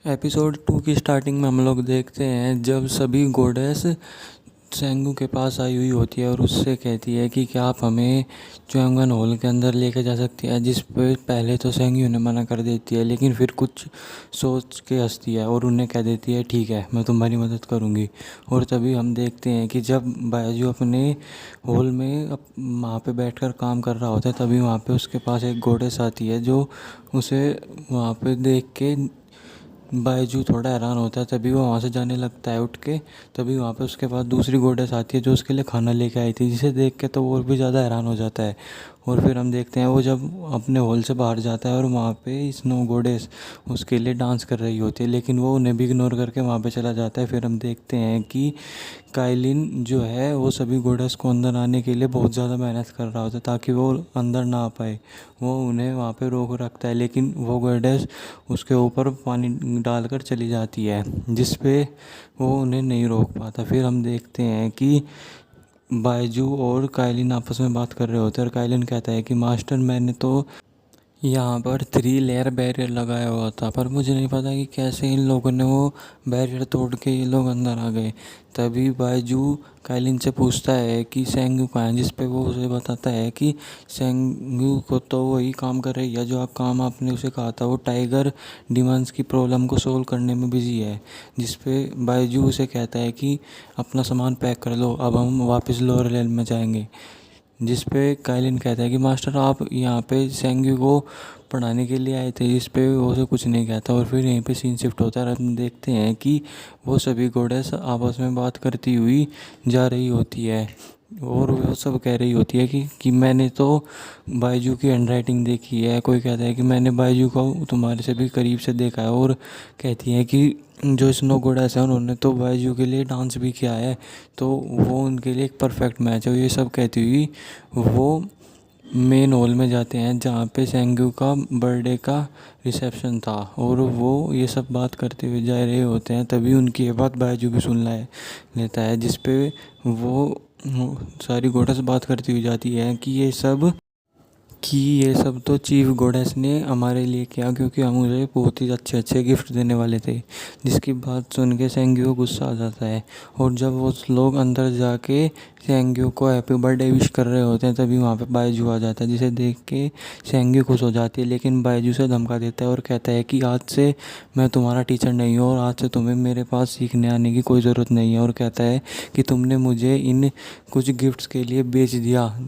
Episode 2 की starting में हम लोग देखते हैं जब सभी गोडेस सेंगू के पास आई हुई होती है और उससे कहती है कि क्या आप हमें च्युइंगम हॉल के अंदर लेके जा सकती है। जिस पे पहले तो सेंगू ने मना कर देती है, लेकिन फिर कुछ सोच के हंसती है और उन्हें कह देती है ठीक है, मैं तुम्हारी मदद करूँगी। और तभी हम देखते हैं कि जब बायजू अपने हॉल में वहाँ पे बैठकर काम कर रहा होता है, तभी वहाँ पे उसके पास एक गोडेस आती है जो उसे वहाँ पे देख के बायजू थोड़ा हैरान होता है। तभी वो वहाँ से जाने लगता है उठ के। तभी वहाँ पे उसके पास दूसरी गोडेस आती है जो उसके लिए खाना लेके आई थी, जिसे देख के तो वो और भी ज़्यादा हैरान हो जाता है। और फिर हम देखते हैं वो जब अपने हॉल से बाहर जाता है और वहाँ पे स्नो गोडेस उसके लिए डांस कर रही होती है, लेकिन वो उन्हें भी इग्नोर करके वहाँ पे चला जाता है। फिर हम देखते हैं कि काइलिन जो है वो सभी गोडेस को अंदर आने के लिए बहुत ज़्यादा मेहनत कर रहा होता है ताकि वो अंदर ना आ पाए। वो उन्हें वहाँ पे रोक रखता है, लेकिन वो गोडेस उसके ऊपर पानी डालकर चली जाती है, जिस पे वो उन्हें नहीं रोक पाता। फिर हम देखते हैं कि बायजू और काइलिन आपस में बात कर रहे होते हैं और काइलिन कहता है कि मास्टर, मैंने तो यहाँ पर 3 लेयर बैरियर लगाया हुआ था, पर मुझे नहीं पता कि कैसे इन लोगों ने वो बैरियर तोड़ के ये लोग अंदर आ गए। तभी बायजू काइलिन से पूछता है कि सेंगू कहाँ है, जिस पे वो उसे बताता है कि सेंगू को तो वही काम कर रही है जो आप काम आपने उसे कहा था, वो टाइगर डिमांड्स की प्रॉब्लम को सोल्व करने में बिजी है। जिस पे बायजू उसे कहता है कि अपना सामान पैक कर लो, अब हम वापस लोअर लेवल में जाएंगे। जिस पे काइलिन कहता है कि मास्टर, आप यहाँ पे सेंग्यू को पढ़ाने के लिए आए थे। जिस पे वो उसे कुछ नहीं कहता और फिर यहीं पे सीन शिफ्ट होता है और हम देखते हैं कि वो सभी गोडेस आपस में बात करती हुई जा रही होती है और वो सब कह रही होती है कि मैंने तो बायजू की हैंडराइटिंग देखी है। कोई कहता है कि मैंने बायजू को तुम्हारे से भी करीब से देखा है, और कहती है कि जो स्नो गोडेस है उन्होंने तो बायजू के लिए डांस भी किया है, तो वो उनके लिए एक परफेक्ट मैच है। ये सब कहती हुई वो मेन हॉल में जाते हैं जहाँ पे सेंग्यू का बर्थडे का रिसेप्शन था, और वो ये सब बात करते हुए जा रहे होते हैं। तभी उनकी ये बात बायजू भी सुन लेता है, जिस पे वो सारी गोडस बात करती हुई जाती है कि ये सब तो चीफ गोडेस ने हमारे लिए किया, क्योंकि हम उसे बहुत ही अच्छे अच्छे गिफ्ट देने वाले थे। जिसकी बात सुन के सेंग्यू को गुस्सा आ जाता है, और जब वो लोग अंदर जाके सेंग्यू को हैप्पी बर्थडे विश कर रहे होते हैं, तभी वहाँ पे बायजू आ जाता है, जिसे देख के सेंग्यू खुश हो जाती है। लेकिन बायजू से धमका देता है और कहता है कि आज से मैं तुम्हारा टीचर नहीं हूँ और आज से तुम्हें मेरे पास सीखने आने की कोई ज़रूरत नहीं है। और कहता है कि तुमने मुझे इन कुछ गिफ्ट्स के लिए बेच दिया।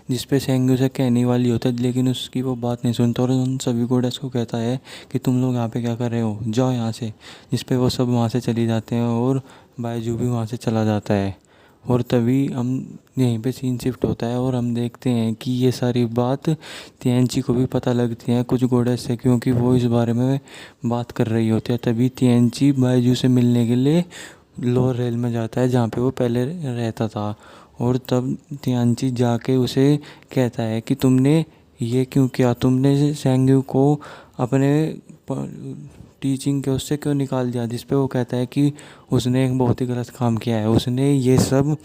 जिस पे सेंग्यू से कहने वाली होता है, लेकिन उसकी वो बात नहीं सुनता और उन सभी गोडेस को कहता है कि तुम लोग यहाँ पे क्या कर रहे हो, जाओ यहाँ से। जिस पे वो सब वहाँ से चली जाते हैं और बायजू भी वहाँ से चला जाता है। और तभी हम यहीं पे सीन शिफ्ट होता है और हम देखते हैं कि ये सारी बात तियांची को भी पता लगती है कुछ गोडेस से, क्योंकि वो इस बारे में बात कर रही होती है। तभी तियांची बायजू से मिलने के लिए लोअर रेल में जाता है जहाँ पे वो पहले रहता था, और तब तियांची जाके उसे कहता है कि तुमने ये क्यों किया, तुमने सेंग्यू को अपने टीचिंग के उससे क्यों निकाल दिया। जिस पे वो कहता है कि उसने एक बहुत ही गलत काम किया है, उसने ये सब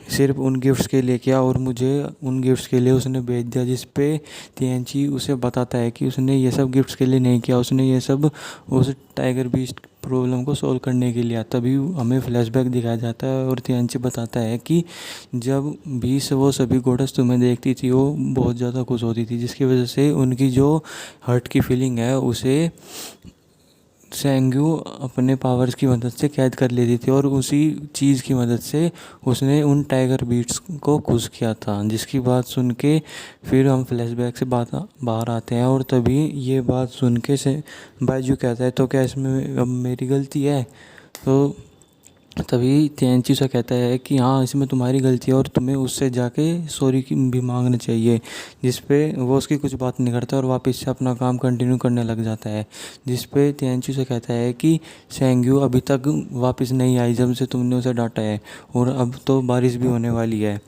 सिर्फ उन गिफ्ट्स के लिए किया और मुझे उन गिफ्ट्स के लिए उसने भेज दिया। जिस पे तियांची उसे बताता है कि उसने ये सब गिफ्ट्स के लिए नहीं किया, उसने ये सब उस टाइगर बीस्ट प्रॉब्लम को सॉल्व करने के लिए। तभी हमें फ्लैशबैक दिखाया जाता है और तियांची बताता है कि जब भी वो सभी गोडेस तुम्हें देखती थी वो बहुत ज़्यादा खुश होती थी, जिसकी वजह से उनकी जो हर्ट की फीलिंग है उसे सेंग्यू अपने पावर्स की मदद से कैद कर लेती थी, और उसी चीज़ की मदद से उसने उन टाइगर बीट्स को खुश किया था। जिसकी बात सुन के फिर हम फ्लैशबैक से बाहर आते हैं, और तभी ये बात सुन के से बायजू कहता है तो क्या इसमें अब मेरी गलती है। तो तभी तियांची से कहता है कि हाँ, इसमें तुम्हारी गलती है और तुम्हें उससे जाके सॉरी की भी मांगना चाहिए। जिस पे वो उसकी कुछ बात नहीं करता और वापस से अपना काम कंटिन्यू करने लग जाता है। जिस पे तियांची से कहता है कि सेंग्यू अभी तक वापस नहीं आई जब से तुमने उसे डांटा है, और अब तो बारिश भी होने वाली है,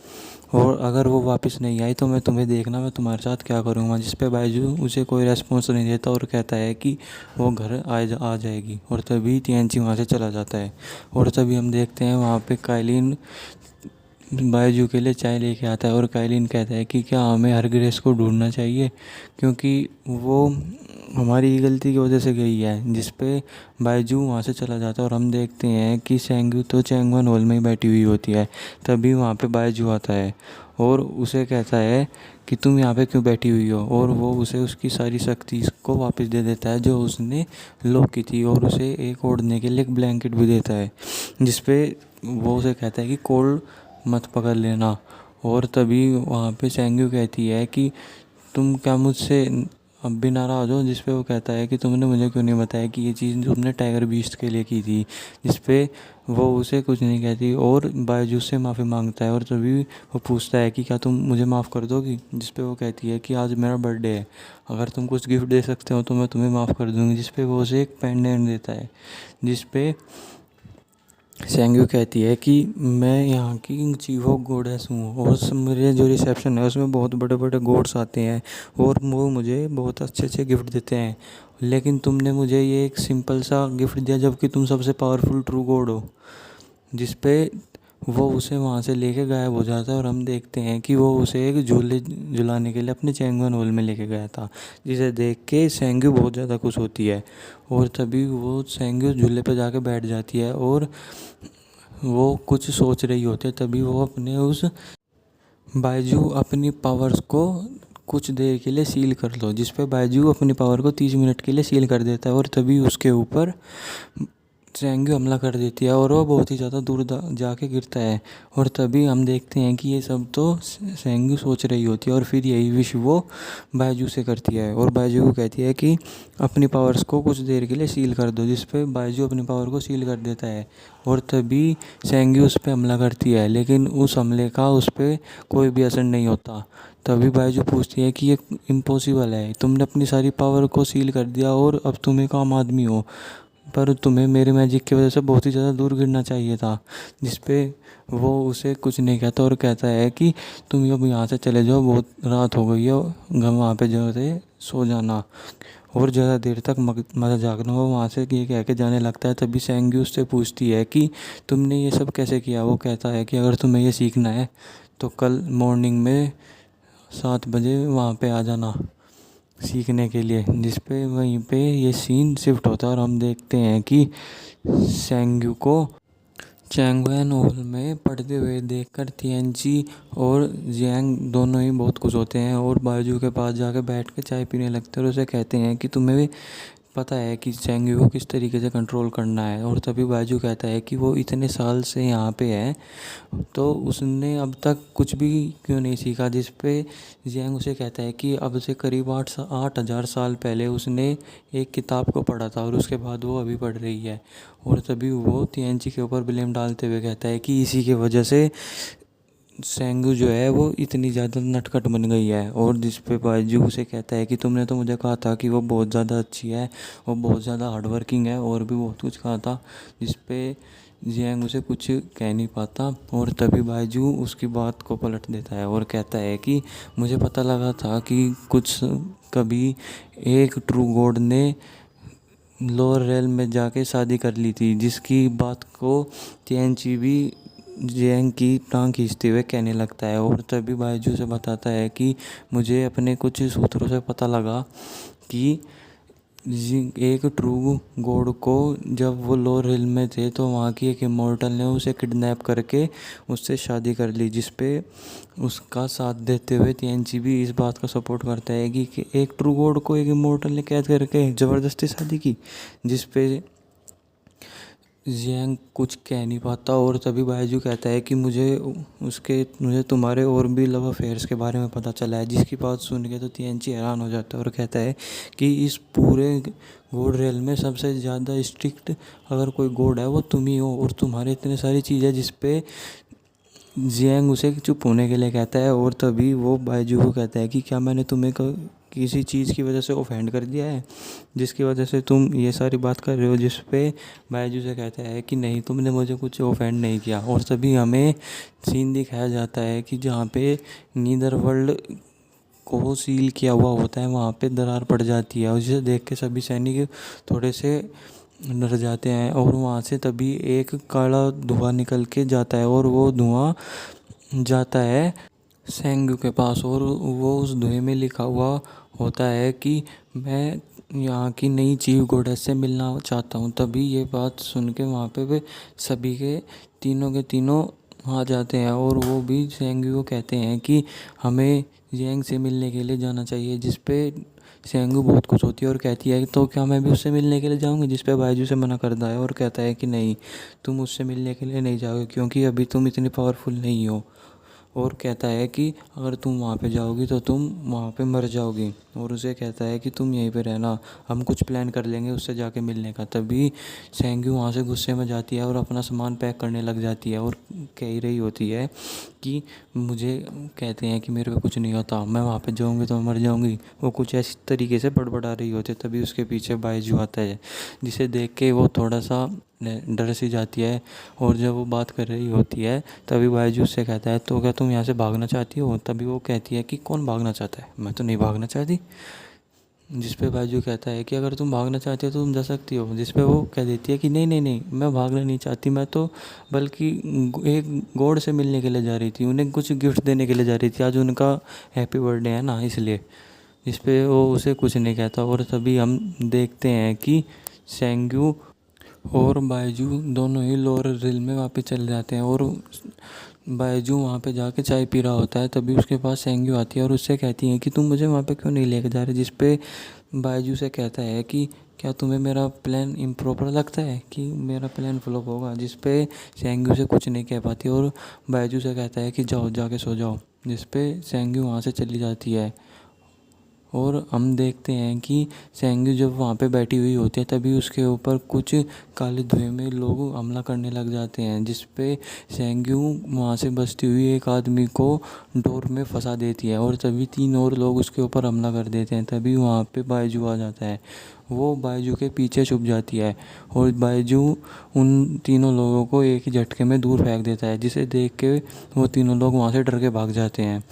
और अगर वो वापस नहीं आई तो मैं तुम्हें देखना मैं तुम्हारे साथ क्या करूँगा। जिस पे बायजू उसे कोई रेस्पॉन्स नहीं देता और कहता है कि वो घर आ जाएगी, और तभी तियांची वहाँ से चला जाता है। और तभी हम देखते हैं वहाँ पे काइलिन बायजू के लिए चाय लेके आता है और काइलिन कहता है कि क्या हमें हरग्रेस को ढूंढना चाहिए क्योंकि वो हमारी ही गलती की वजह से गई है, जिस पे बायजू वहाँ से चला जाता है। और हम देखते हैं कि सेंग्यू तो चैंगवन हॉल में ही बैठी हुई होती है। तभी वहाँ पे बायजू आता है और उसे कहता है कि तुम यहाँ पे क्यों बैठी हुई हो, और वो उसे उसकी सारी शक्ति को वापस दे देता है जो उसने लॉक की थी, और उसे एक ओढ़ने के लिए एक ब्लैंकेट भी देता है, जिस पे वो उसे कहता है कि कोल्ड मत पकड़ लेना। और तभी वहाँ पे सेंग्यू कहती है कि तुम क्या मुझसे अब भी नाराज़ हो, जिस पे वो कहता है कि तुमने मुझे क्यों नहीं बताया कि ये चीज़ तुमने टाइगर बीस्ट के लिए की थी, जिस पे वो उसे कुछ नहीं कहती और बायजू से माफ़ी मांगता है। और तभी वो पूछता है कि क्या तुम मुझे माफ़ कर दोगी, जिस पे वो कहती है कि आज मेरा बर्थडे है, अगर तुम कुछ गिफ्ट दे सकते हो तो मैं तुम्हें माफ़ कर दूँगी, जिस पे वो उसे एक पेंडेंट देता है, जिस पे सेंग्यू कहती है कि मैं यहाँ की चीफ ऑफ गॉडेस हूँ और मेरे जो रिसेप्शन है उसमें बहुत बड़े बड़े गॉड्स आते हैं और वो मुझे बहुत अच्छे अच्छे गिफ्ट देते हैं, लेकिन तुमने मुझे ये एक सिंपल सा गिफ्ट दिया जबकि तुम सबसे पावरफुल ट्रू गॉड हो, जिस पे वो उसे वहाँ से लेके गायब हो जाता है। और हम देखते हैं कि वो उसे एक झूले झुलाने के लिए अपने चैंगवन हॉल में लेके गया था, जिसे देख के सेंग्यू बहुत ज़्यादा खुश होती है। और तभी वो सेंग्यू झूले पे जाके बैठ जाती है और वो कुछ सोच रही होती है। तभी वो अपने उस बायजू अपनी पावर्स को कुछ देर के लिए सील कर लो, जिस पे बायजू अपनी पावर को 30 मिनट के लिए सील कर देता है और तभी उसके ऊपर सेंग्यू हमला कर देती है और वो बहुत ही ज़्यादा दूर जाके गिरता है। और तभी हम देखते हैं कि ये सब तो सेंग्यू सोच रही होती है और फिर यही विश वो बायजू से करती है और बायजू को कहती है कि अपनी पावर्स को कुछ देर के लिए सील कर दो, जिस पे बायजू अपनी पावर को सील कर देता है। और तभी सेंग्यू उस पर हमला करती है, लेकिन उस हमले का उस पर कोई भी असर नहीं होता। तभी बायजू पूछती है कि ये इम्पॉसिबल है, तुमने अपनी सारी पावर को सील कर दिया और अब तुम एक आम आदमी हो, पर तुम्हें मेरे मैजिक की वजह से बहुत ही ज़्यादा दूर गिरना चाहिए था, जिस पे वो उसे कुछ नहीं कहता और कहता है कि तुम अब यहाँ से चले जाओ, बहुत रात हो गई है, वहाँ पे जो है सो जाना और ज़्यादा देर तक मत जागना। वो वहाँ से ये कह के जाने लगता है। तभी सेंग्यू उससे पूछती है कि तुमने ये सब कैसे किया। वो कहता है कि अगर तुम्हें ये सीखना है तो कल मॉर्निंग में 7 बजे वहाँ पे आ जाना सीखने के लिए, जिस पे वहीं पे ये सीन शिफ्ट होता है और हम देखते हैं कि सेंग्यू को चैंगवन हॉल में पढ़ते हुए देखकर तिएनजी और जियांग दोनों ही बहुत खुश होते हैं और बायजू के पास जाकर बैठ के चाय पीने लगते हैं और उसे कहते हैं कि तुम्हें भी पता है कि सेंग्यू को किस तरीके से कंट्रोल करना है। और तभी बायजू कहता है कि वो इतने साल से यहाँ पे है तो उसने अब तक कुछ भी क्यों नहीं सीखा, जिस पे जियांग उसे कहता है कि अब से करीब 8,000 साल पहले उसने एक किताब को पढ़ा था और उसके बाद वो अभी पढ़ रही है। और तभी वो तिएनजी के ऊपर ब्लेम डालते हुए कहता है कि इसी की वजह से सेंगू जो है वो इतनी ज़्यादा नटखट बन गई है। और जिस पे बायजू उसे कहता है कि तुमने तो मुझे कहा था कि वो बहुत ज़्यादा अच्छी है, वो बहुत ज़्यादा हार्ड वर्किंग है और भी बहुत कुछ कहा था, जिस पे जियांग उसे कुछ कह नहीं पाता। और तभी बायजू उसकी बात को पलट देता है और कहता है कि मुझे पता लगा था कि कुछ कभी एक ट्रू गॉड ने लोअर रेल में जाके शादी कर ली थी, जिसकी बात को तिएनजी भी जियांग की टांग खींचते हुए कहने लगता है। और तभी बायजू से बताता है कि मुझे अपने कुछ सूत्रों से पता लगा कि एक ट्रू गॉड को जब वो लोअर हिल में थे तो वहाँ की एक इमोर्टल ने उसे किडनैप करके उससे शादी कर ली, जिस पे उसका साथ देते हुए तिएनजी भी इस बात का सपोर्ट करता है कि एक ट्रू गॉड को एक इमोर्टल ने कैद करके ज़बरदस्ती शादी की, जिस पे जियांग कुछ कह नहीं पाता। और तभी बायजू कहता है कि मुझे तुम्हारे और भी लव अफेयर्स के बारे में पता चला है, जिसकी बात सुन के तो तिएनजी हैरान हो जाता है और कहता है कि इस पूरे गॉड रेल में सबसे ज़्यादा स्ट्रिक्ट अगर कोई गॉड है वो तुम ही हो और तुम्हारे इतने सारी चीज़ें, जिस पे जियांग उसे चुप होने के लिए कहता है। और तभी वो बायजू को कहता है कि क्या मैंने तुम्हें किसी चीज़ की वजह से ऑफेंड कर दिया है जिसकी वजह से तुम ये सारी बात कर रहे हो, जिस पे बायजू से कहता है कि नहीं, तुमने मुझे कुछ ऑफेंड नहीं किया। और तभी हमें सीन दिखाया जाता है कि जहाँ पे नीदर वर्ल्ड को सील किया हुआ होता है वहाँ पे दरार पड़ जाती है और जिसे देख के सभी सैनिक थोड़े से डर जाते हैं और वहाँ से तभी एक काला धुआं निकल के जाता है और वो धुआं जाता है सेंग्यू के पास और वो उस धुएं में लिखा हुआ होता है कि मैं यहाँ की नई चीफ गोडेस से मिलना चाहता हूँ। तभी ये बात सुन के वहाँ पे वे सभी के तीनों आ जाते हैं और वो भी सेंग्यू को कहते हैं कि हमें यांग से मिलने के लिए जाना चाहिए। जिस पे सेंगू बहुत खुश होती है और कहती है तो क्या मैं भी उससे मिलने के लिए जाऊँगी। जिस पे बायजू से मना करता है और कहता है कि नहीं, तुम उससे मिलने के लिए नहीं जाओगे क्योंकि अभी तुम इतनी पावरफुल नहीं हो। और कहता है कि अगर तुम वहाँ पे जाओगी तो तुम वहाँ पे मर जाओगी। और उसे कहता है कि तुम यहीं पे रहना, हम कुछ प्लान कर लेंगे उससे जाके मिलने का। तभी सेंग्यू वहाँ से गुस्से में जाती है और अपना सामान पैक करने लग जाती है और कह ही रही होती है कि मुझे कहते हैं कि मेरे को कुछ नहीं होता, मैं वहाँ पे जाऊँगी तो मैं मर जाऊँगी। वो कुछ ऐसी तरीके से बड़बड़ा रही होती है। तभी उसके पीछे बायजू आता है जिसे देख के वो थोड़ा सा डर सी जाती है। और जब वो बात कर रही होती है तभी बायजू उससे कहता है तो क्या तुम यहाँ से भागना चाहती हो। तभी वो कहती है कि कौन भागना चाहता है, मैं तो नहीं भागना चाहती। जिस पे बायजू कहता है कि अगर तुम भागना चाहती हो तो तुम जा सकती हो। जिस पे वो कह देती है कि नहीं नहीं नहीं, मैं भागना नहीं चाहती, मैं तो बल्कि एक गॉड से मिलने के लिए जा रही थी, उन्हें कुछ गिफ्ट देने के लिए जा रही थी, आज उनका हैप्पी बर्थडे है ना इसलिए। इस पे वो उसे कुछ नहीं कहता। और तभी हम देखते हैं कि सेंग्यू और बायजू दोनों ही लोअर रिल में वापस चले जाते हैं और बायजू वहाँ पे जाके चाय पी रहा होता है। तभी उसके पास सेंग्यू आती है और उससे कहती है कि तुम मुझे वहाँ पे क्यों नहीं लेके जा रहे। जिस पे बायजू से कहता है कि क्या तुम्हें मेरा प्लान इम्प्रॉपर लगता है कि मेरा प्लान फ्लॉप होगा। जिस पे सेंग्यू से कुछ नहीं कह पाती और बायजू से कहता है कि जाओ जाके सो जाओ। जिस पे सेंग्यू वहाँ से चली जाती है। और हम देखते हैं कि सेंग्यू जब वहाँ पे बैठी हुई होती है तभी उसके ऊपर कुछ काले धुएं में लोग हमला करने लग जाते हैं। जिस पे सेंग्यू वहाँ से बचती हुई एक आदमी को डोर में फंसा देती है और तभी 3 और लोग उसके ऊपर हमला कर देते हैं। तभी वहाँ पे बायजू आ जाता है, वो बायजू के पीछे छुप जाती है और बायजू उन तीनों लोगों को एक ही झटके में दूर फेंक देता है। जिसे देख के वो तीनों लोग वहाँ से डर के भाग जाते हैं।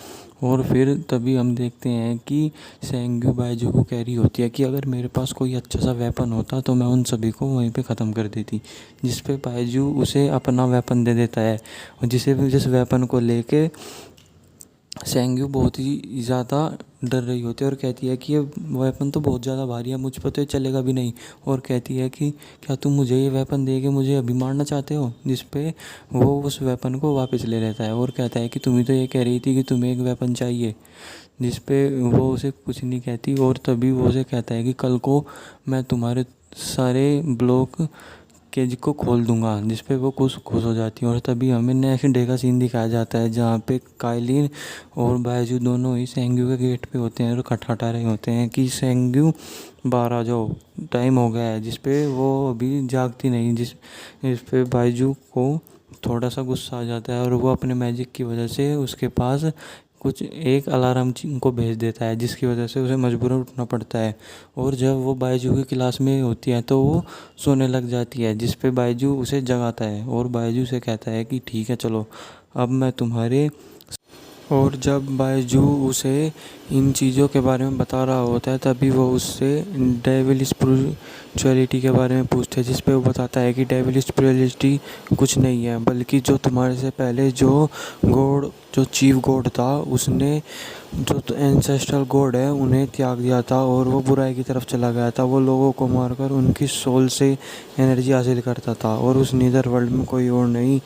और फिर तभी हम देखते हैं कि सेंग्यू बायजू को कह रही होती है कि अगर मेरे पास कोई अच्छा सा वेपन होता तो मैं उन सभी को वहीं पे ख़त्म कर देती। जिस पे बायजू उसे अपना वेपन दे देता है और जिस वेपन को लेके सेंग्यू बहुत ही ज़्यादा डर रही होती है और कहती है कि ये वेपन तो बहुत ज़्यादा भारी है, मुझ पर तो ये चलेगा भी नहीं। और कहती है कि क्या तुम मुझे ये वेपन दे के मुझे अभी मारना चाहते हो। जिस पे वो उस वेपन को वापस ले लेता है और कहता है कि तुम ही तो ये कह रही थी कि तुम्हें एक वेपन चाहिए। जिस पे वो उसे कुछ नहीं कहती और तभी वो उसे कहता है कि कल को मैं तुम्हारे सारे ब्लॉक केज को खोल दूंगा। जिस पे वो खुश खुश हो जाती है। और तभी हमें नेक्स्ट डे का सीन दिखाया जाता है जहाँ पे काइलिन और बायजू दोनों ही सेंग्यू के गेट पे होते हैं और खटखटा रहे होते हैं कि सेंग्यू बाहर आ जाओ, टाइम हो गया है। जिस पे वो अभी जागती नहीं। जिस पे बायजू को थोड़ा सा गुस्सा आ जाता है और वो अपने मैजिक की वजह से उसके पास कुछ एक अलार्म को भेज देता है जिसकी वजह से उसे मजबूरन उठना पड़ता है। और जब वो बायजू की क्लास में होती है तो वो सोने लग जाती है। जिस पे बायजू उसे जगाता है और बायजू से कहता है कि ठीक है चलो अब मैं तुम्हारे। और जब बायजू उसे इन चीज़ों के बारे में बता रहा होता है तभी वो उससे डेविल स्पिरिचुअलिटी के बारे में पूछते हैं। जिस पे वो बताता है कि डेविल स्पिरिचुअलिटी कुछ नहीं है बल्कि जो तुम्हारे से पहले जो चीफ गॉड था उसने जो एंसेस्ट्रल गॉड है उन्हें त्याग दिया था और वो बुराई की तरफ चला गया था। वो लोगों को मारकर उनकी सोल से एनर्जी हासिल करता था और उस नीदर वर्ल्ड में कोई और नहीं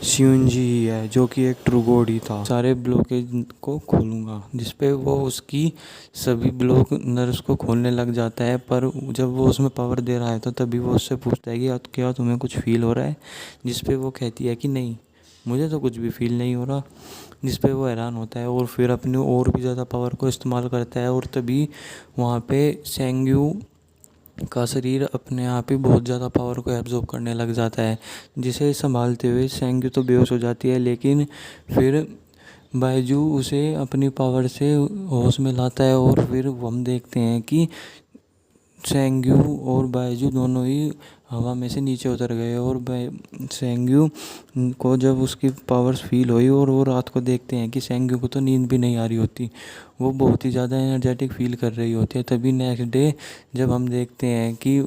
शिवनजी ही है जो कि एक ट्रू गॉड ही था। सारे ब्लॉकेज को खोलूँगा। जिस पे वो उसकी सभी ब्लॉक नर्स को खोलने लग जाता है। पर जब वो उसमें पावर दे रहा है तो तभी वो उससे पूछता है कि क्या तुम्हें कुछ फील हो रहा है। जिस पे वो कहती है कि नहीं, मुझे तो कुछ भी फील नहीं हो रहा। जिस पे वो हैरान होता है और फिर अपनी और भी ज़्यादा पावर को इस्तेमाल करता है। और तभी वहाँ पे सेंग्यू का शरीर अपने आप ही बहुत ज़्यादा पावर को एब्जॉर्ब करने लग जाता है। जिसे संभालते हुए सेंग्यू तो बेहोश हो जाती है लेकिन फिर बायजू उसे अपनी पावर से होश में लाता है। और फिर हम देखते हैं कि सेंग्यू और बायजू दोनों ही हवा में से नीचे उतर गए। और सेंग्यू को जब उसकी पावर्स फील हुई और वो रात को देखते हैं कि सेंग्यू को तो नींद भी नहीं आ रही होती, वो बहुत ही ज़्यादा एनर्जेटिक फील कर रही होती है। तभी नेक्स्ट डे जब हम देखते हैं कि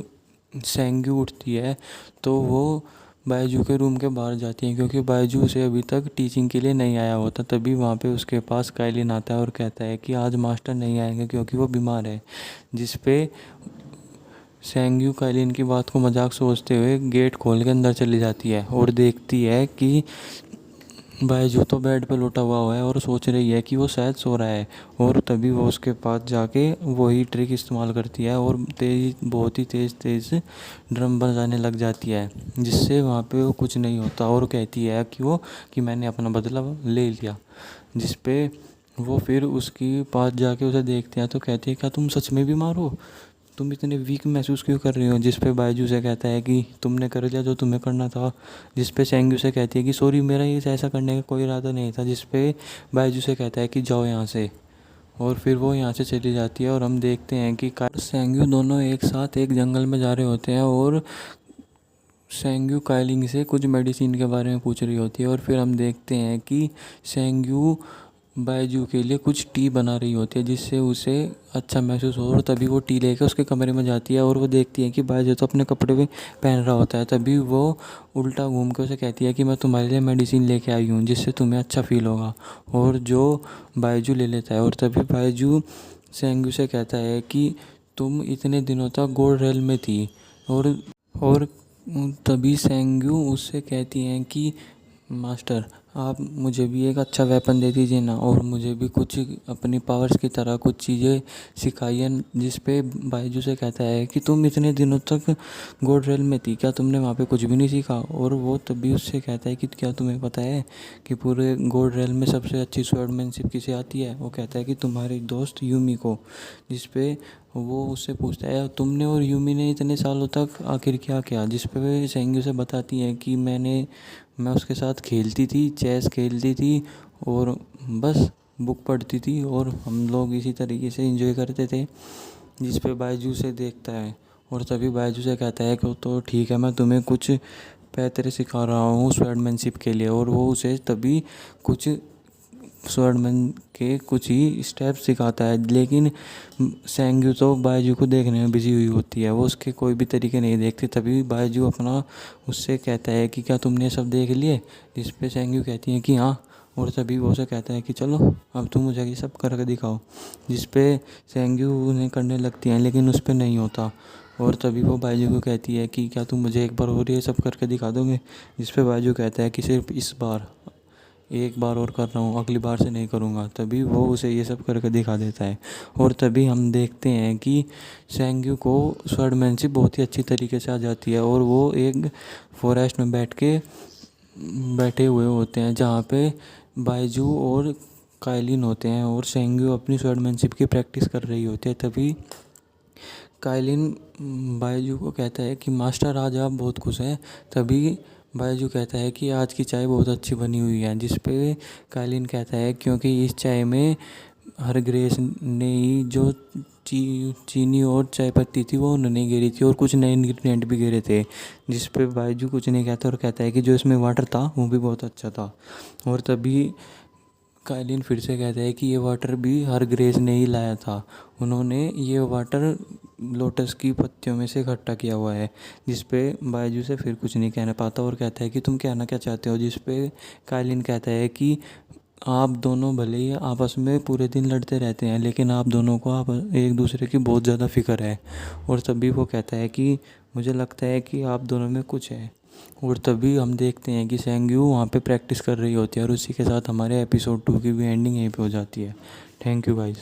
सेंग्यू उठती है तो वो बायजू के रूम के बाहर जाती हैं क्योंकि बायजू उसे अभी तक टीचिंग के लिए नहीं आया होता। तभी वहाँ पे उसके पास काइलिन आता है और कहता है कि आज मास्टर नहीं आएंगे क्योंकि वो बीमार है। जिस पे सेंग्यू काइलिन की बात को मजाक सोचते हुए गेट खोल के अंदर चली जाती है और देखती है कि बायजू तो बेड पे लेटा हुआ है और सोच रही है कि वो शायद सो रहा है। और तभी वो उसके पास जाके वही ट्रिक इस्तेमाल करती है और बहुत ही तेज़ ड्रम बजाने लग जाती है, जिससे वहाँ पे वो कुछ नहीं होता और कहती है कि मैंने अपना बदला ले लिया। जिस पे वो फिर उसके पास जाके उसे देखते हैं तो कहती है, क्या तुम सच में बीमार हो? तुम इतने वीक महसूस क्यों कर रही हो? जिस पे बायजू से कहता है कि तुमने कर लिया जो तुम्हें करना था। जिस पे सेंग्यू से कहती है कि सॉरी, मेरा ये ऐसा करने का कोई इरादा नहीं था। जिस पे बायजू से कहता है कि जाओ यहाँ से, और फिर वो यहाँ से चली जाती है। और हम देखते हैं कि सेंग्यू दोनों एक साथ एक जंगल में जा रहे होते हैं और सेंग्यू काइलिंग से कुछ मेडिसिन के बारे में पूछ रही होती है। और फिर हम देखते हैं कि सेंग्यू बायजू के लिए कुछ टी बना रही होती है जिससे उसे अच्छा महसूस हो। और तभी वो टी लेकर उसके कमरे में जाती है और वो देखती है कि बायजू तो अपने कपड़े भी पहन रहा होता है। तभी वो उल्टा घूम के उसे कहती है कि मैं तुम्हारे लिए मेडिसिन लेके आई हूँ जिससे तुम्हें अच्छा फील होगा। और जो बायजू ले लेता है। और तभी बायजू सेंग्यू से कहता है कि तुम इतने दिनों तक गोल्ड रेल में थी। और तभी सेंग्यू उससे कहती हैं कि मास्टर, आप मुझे भी एक अच्छा वेपन दे दीजिए ना, और मुझे भी कुछ अपनी पावर्स की तरह कुछ चीज़ें सिखाइए। जिस पे बायजू से कहता है कि तुम इतने दिनों तक गोल्ड रेल में थी, क्या तुमने वहाँ पे कुछ भी नहीं सीखा? और वो तभी उससे कहता है कि क्या तुम्हें पता है कि पूरे गोल्ड रेल में सबसे अच्छी स्वॉर्डमैनशिप किसे आती है? वो कहता है कि तुम्हारी दोस्त यूमी को। जिस पे वो उससे पूछता है, तुमने और यूमी ने इतने सालों तक आखिर क्या किया? जिस पे वे सेंग्यू से बताती हैं कि मैं उसके साथ खेलती थी, चेस खेलती थी और बस बुक पढ़ती थी और हम लोग इसी तरीके से एंजॉय करते थे। जिस पे बायजू से देखता है और तभी बायजू से कहता है कि तो ठीक है, मैं तुम्हें कुछ पैतरे सिखा रहा हूँ स्वॉर्डमैनशिप के लिए। और वो उसे तभी कुछ स्वॉर्डमैन के कुछ ही स्टेप सिखाता है। लेकिन सेंग्यू तो बायजू को देखने में बिजी हुई होती है, वो उसके कोई भी तरीके नहीं देखती। तभी बायजू अपना उससे कहता है कि क्या तुमने सब देख लिए? जिस पे सेंग्यू कहती है कि हाँ। और तभी वो उसे कहता है कि चलो अब तुम मुझे ये सब करके दिखाओ। जिस पे सेंग्यू उन्हें करने लगती हैं लेकिन उस पर नहीं होता। और तभी वो बायजू को कहती है कि क्या तुम मुझे एक बार और ये सब करके दिखा दोगे? जिस पे बायजू कहता है कि सिर्फ इस बार, एक बार और कर रहा हूँ, अगली बार से नहीं करूँगा। तभी वो उसे ये सब करके दिखा देता है। और तभी हम देखते हैं कि सेंग्यू को स्वॉर्डमैनशिप बहुत ही अच्छी तरीके से आ जाती है और वो एक फॉरेस्ट में बैठे हुए होते हैं जहाँ पे बायजू और काइलिन होते हैं और सेंग्यू अपनी स्वॉर्डमैनशिप की प्रैक्टिस कर रही होती है। तभी काइलिन बायजू को कहता है कि मास्टर, आज आप बहुत खुश हैं। तभी बायजू कहता है कि आज की चाय बहुत अच्छी बनी हुई है। जिस पे काइलिन कहता है क्योंकि इस चाय में हर ग्रेस ने ही जो चीनी और चाय पत्ती थी वो उन्होंने गिरी थी और कुछ नए इंग्रेडिएंट भी गिरे थे। जिस पे बायजू कुछ नहीं कहता और कहता है कि जो इसमें वाटर था वो भी बहुत अच्छा था। और तभी काइलिन फिर से कहता है कि ये वाटर भी हर ग्रेस ने ही लाया था, उन्होंने ये वाटर लोटस की पत्तियों में से इकट्ठा किया हुआ है। जिस पे बायजू से फिर कुछ नहीं कहना पाता और कहता है कि तुम कहना क्या चाहते हो? जिस पे काइलिन कहता है कि आप दोनों भले ही आपस में पूरे दिन लड़ते रहते हैं लेकिन आप दोनों को आप एक दूसरे की बहुत ज़्यादा फिक्र है। और तभी वो कहता है कि मुझे लगता है कि आप दोनों में कुछ है। और तभी हम देखते हैं कि सेंग्यू वहाँ पे प्रैक्टिस कर रही होती है और उसी के साथ हमारे एपिसोड 2 की भी एंडिंग यहीं पे हो जाती है। Thank you guys.